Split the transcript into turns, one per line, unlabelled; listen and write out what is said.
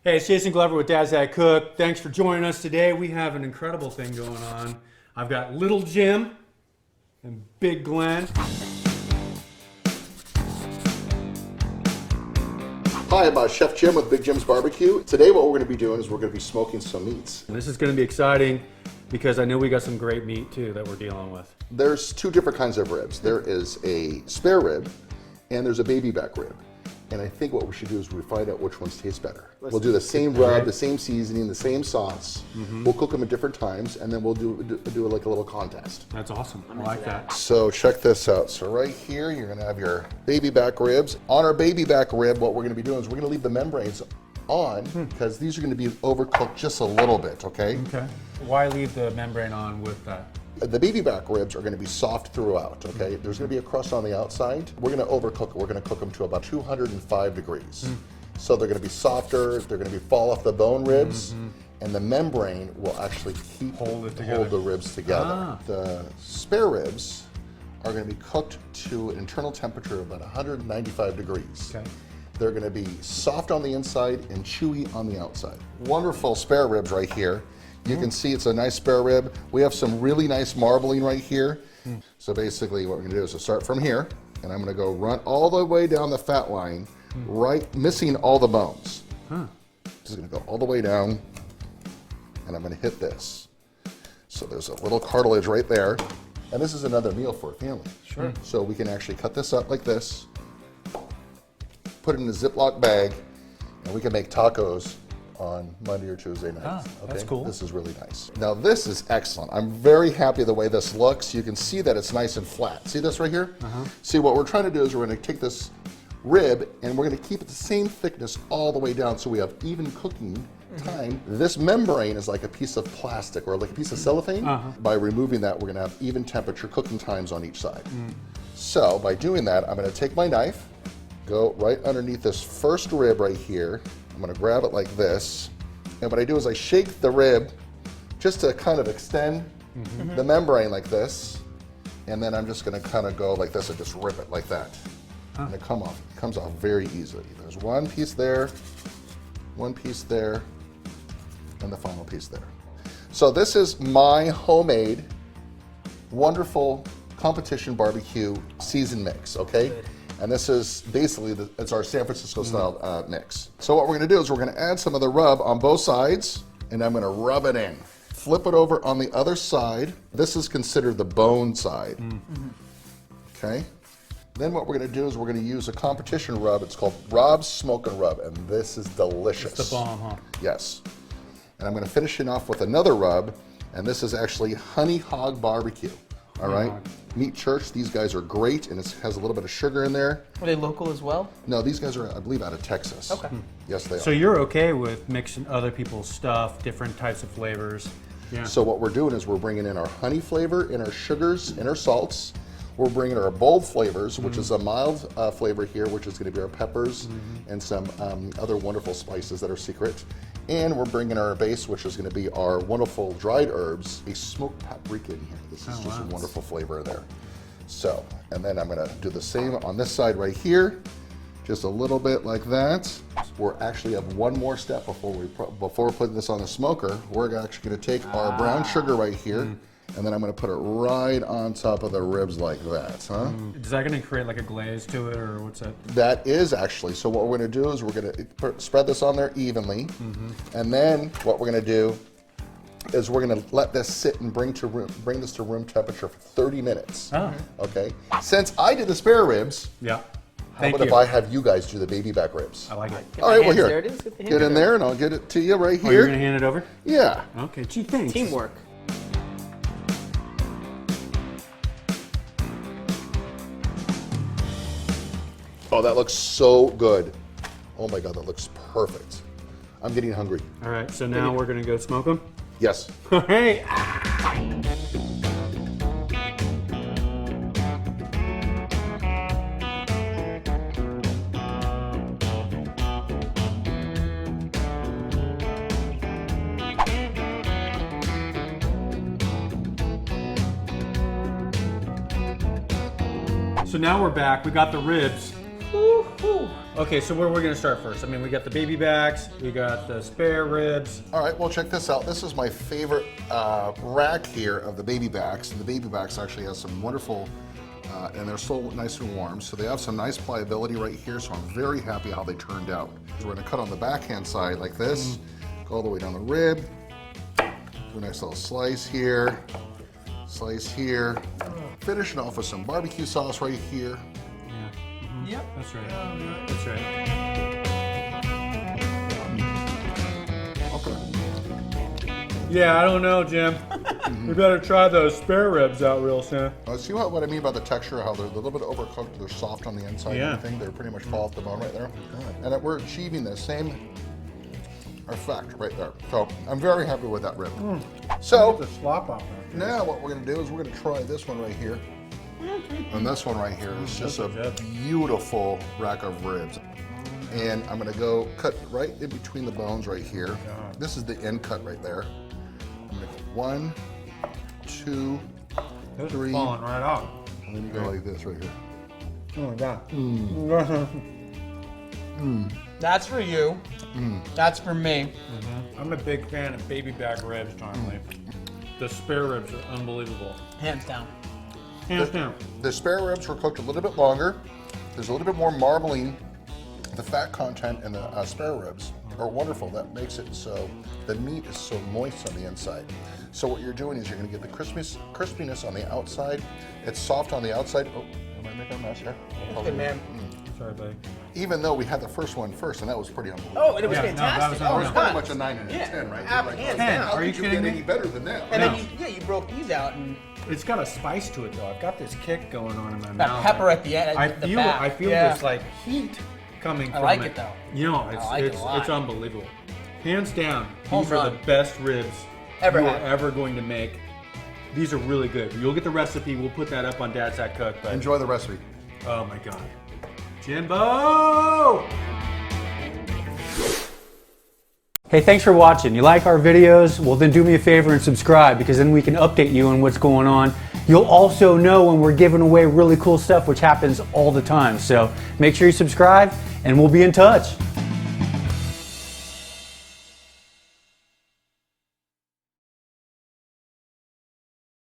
Hey, it's Jason Glover with Dad's That Cook. Thanks for joining us today. We have an incredible thing going on. I've got Little Jim and Big Glenn.
Hi, I'm Chef Jim with Big Jim's Barbecue. Today what we're going to be doing is we're going to be smoking some meats.
This is going to be exciting because I know we got some great meat too that we're dealing with.
There's two different kinds of ribs. There is a spare rib and there's a baby back rib. And I think what we should do is we find out which ones taste better. We'll do the same rub, the same seasoning, the same sauce. We'll cook them at different times, and then we'll do like a little contest.
That's awesome. I like that.
So check this out. So right here, you're gonna have your baby back ribs. On our baby back rib, what we're gonna be doing is we're gonna leave the membranes on because these are gonna be overcooked just a little bit, okay?
Okay. Why leave the membrane on with that?
The baby back ribs are going to be soft throughout, okay? There's going to be a crust on the outside. We're going to overcook it. We're going to cook them to about 205 degrees. So they're going to be softer, they're going to fall off the bone ribs, and the membrane will actually hold the ribs together. The spare ribs are going to be cooked to an internal temperature of about 195 degrees.
Okay.
They're going to be soft on the inside and chewy on the outside. Wonderful spare ribs right here. You can see it's a nice spare rib. We have some really nice marbling right here. So basically what we're gonna do is start from here, and I'm gonna go run all the way down the fat line, right, missing all the bones. Just gonna go all the way down, and I'm gonna hit this. So there's a little cartilage right there, and this is another meal for a family.
Sure.
So we can actually cut this up like this, put it in a Ziploc bag, and we can make tacos on Monday or Tuesday nights.
That's cool.
This is really nice. Now this is excellent. I'm very happy the way this looks. You can see that it's nice and flat. See this right here? See, what we're trying to do is we're going to take this rib and we're going to keep it the same thickness all the way down so we have even cooking time. This membrane is like a piece of plastic or like a piece of cellophane. By removing that, we're going to have even temperature cooking times on each side. So by doing that, I'm going to take my knife, go right underneath this first rib right here. I'm gonna grab it like this, and what I do is I shake the rib just to kind of extend the membrane like this, and then I'm just gonna kind of go like this and just rip it like that. And it comes off very easily. There's one piece there, and the final piece there. So this is my homemade, wonderful competition barbecue seasoned mix, okay? Good. And this is basically, it's our San Francisco style mix. So what we're gonna do is we're gonna add some of the rub on both sides, and I'm gonna rub it in. Flip it over on the other side. This is considered the bone side. Okay? Then what we're gonna do is we're gonna use a competition rub. It's called Rob's Smokin' Rub, and this is delicious.
It's the bomb, huh?
Yes. And I'm gonna finish it off with another rub, and this is actually Honey Hog Barbecue. All right, Meat Church, these guys are great, and it has a little bit of sugar in there.
Are they local as well?
No, these guys are, I believe, out of Texas.
Okay.
Yes, they are.
So you're okay with mixing other people's stuff, different types of flavors? Yeah.
So what we're doing is we're bringing in our honey flavor, and our sugars, and our salts. We're bringing our bold flavors, which is a mild flavor here, which is going to be our peppers and some other wonderful spices that are secret. And we're bringing our base, which is going to be our wonderful dried herbs, a smoked paprika in here. This is just a wonderful flavor there. So, and then I'm going to do the same on this side right here, just a little bit like that. We're actually have one more step before putting this on the smoker. We're actually going to take our brown sugar right here, and then I'm going to put it right on top of the ribs like that.
Is that going to create like a glaze to it, or what's that?
That is actually. So what we're going to do is we're going to spread this on there evenly, and then what we're going to do is we're going to let this sit and bring this to room temperature for 30 minutes. Okay. Since I did the spare ribs, how about if I have you guys do the baby back ribs?
I like it.
All right, well here,
There it is.
get in there, and I'll get it to you right here.
Oh, you're going to hand it over?
Yeah.
Okay. Gee, thanks.
Teamwork.
Oh, that looks so good. Oh my God, that looks perfect. I'm getting hungry.
All right, so now we're gonna go smoke them?
Yes.
All right. So now we're back. We got the ribs.
Woo.
Okay, so where we're gonna start first? I mean, we got the baby backs, we got the spare ribs.
All right, well, check this out. This is my favorite rack here of the baby backs. And the baby backs actually has some wonderful, and they're so nice and warm. So they have some nice pliability right here. So I'm very happy how they turned out. So we're gonna cut on the backhand side like this, go all the way down the rib, do a nice little slice here, finish it off with some barbecue sauce right here.
Yep.
That's right. That's right.
Okay.
Yeah, I don't know, Jim. We better try those spare ribs out real soon.
See what I mean by the texture, how they're a little bit overcooked, they're soft on the inside
Yeah.
and everything. They're pretty much fall off the bone right there. And that we're achieving the same effect right there. So I'm very happy with that rib. So
The slop off there.
now what we're gonna do is we're gonna try this one right here. And this one right here is just a beautiful rack of ribs. And I'm gonna go cut right in between the bones right here. This is the end cut right there. I'm gonna go 1, 2,
Those are
3,
falling right off.
and then you go like this right here.
Oh my God.
That's for you. That's for me.
I'm a big fan of baby back ribs, Tommy. The spare ribs are unbelievable.
Hands down.
Hands down.
The spare ribs were cooked a little bit longer. There's a little bit more marbling. The fat content in the spare ribs are wonderful. That makes it so the meat is so moist on the inside. So what you're doing is you're going to get the crispiness on the outside. It's soft on the outside. Oh, am I making a mess here?
Good man.
Sorry, buddy.
Even though we had the first one first, and that was pretty unbelievable.
Oh, and it was
Yeah, no, that
fantastic.
was
Oh,
It was
nuts.
pretty much a 9 and a 10, right?
Yeah,
Like,
hands
how
down.
Are you
could
kidding
get
me?
any better than that?
And
No.
then you broke these out and
It's got a spice to it though. I've got this kick going on in my
that
mouth.
pepper at the end.
I
at the
feel
back.
I feel
Yeah.
this like heat coming
I
from
like
it.
it, though.
You know, it's
like it a lot.
it's unbelievable. Hands down,
Home
these are the
run.
best ribs
Ever
you are
had.
ever going to make. These are really good. You'll get the recipe. We'll put that up on Dad's That Cook. But
Enjoy the recipe.
oh my God, Jimbo! Hey, thanks for watching. You like our videos? Well, then do me a favor and subscribe, because then we can update you on what's going on. You'll also know when we're giving away really cool stuff, which happens all the time. So make sure you subscribe, and we'll be in touch.